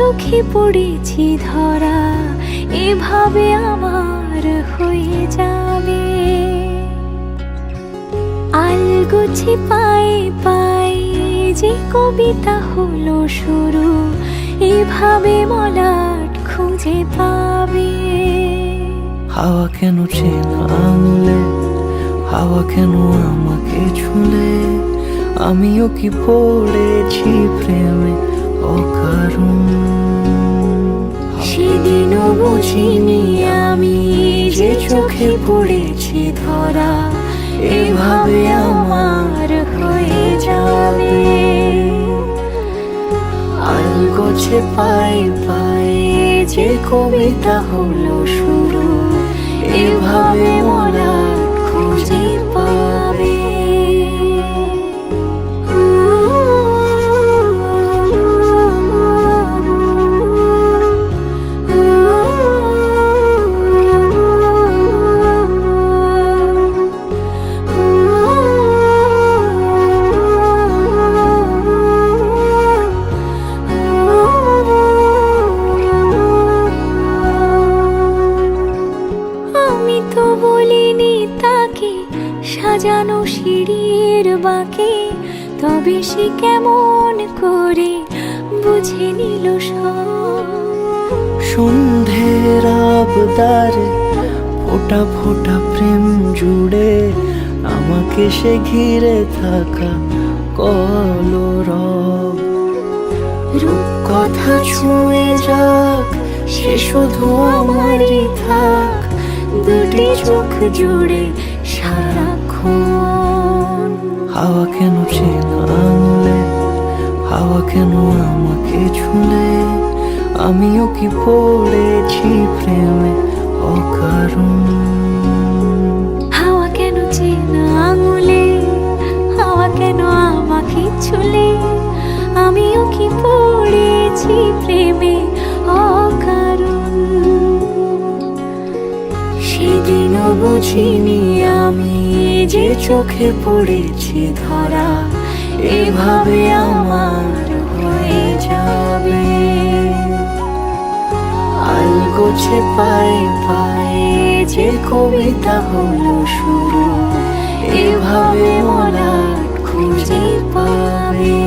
চোখে পড়েছি ধরা, এভাবে আমার হয়ে যাবে। আলগোছে পায়ে পায়ে যে কবিতা হলো শুরু, এভাবে মলাট খুঁজে পাবে। হাওয়া কেন চেনা আঙুলে, হাওয়া কেন আমাকে ছুলে, আমিও কি পড়েছি প্রেমে অকারণ। সেদিনও বুঝিনি আমি যে চোখে পড়েছি ধরা, এভাবে আমার হয়ে যাবে। আলগোছে পায়ে পায়ে যে কবিতা হলো শুরু, এভাবে মলাট খুঁজে পাবে। আমি তো বলিনি তাকে সাজানো সিঁড়ির বাঁকে, তবে সে কেমন করে বুঝে নিল সব। সন্ধ্যের আবদারে ফোটা ফোটা প্রেম জুড়ে, আমাকে সে ঘিরে থাকা কলরব। কথা ছুঁয়ে যাক, সে শুধু আমারই থাক, দুটি চোখ জুড়ে সারাক্ষণ। হাওয়া কেন চেনা আঙুলে, হাওয়া কেন আমাকে ছুলে, আমিও কি পড়েছি প্রেমে অকারণ। হাওয়া কেন চেনা আঙুলে, হাওয়া কেন আমাকে ছুলে, আমিও কি পড়েছি প্রেমে অকারণ। সেদিনও বুঝিনি আমি যে চোখে পড়েছি ধরা, এভাবে আমার হয়ে যাবে। আলগোছে পায়ে পায়ে যে কবিতা হলো শুরু, এভাবে মলাট খুঁজে পাবে।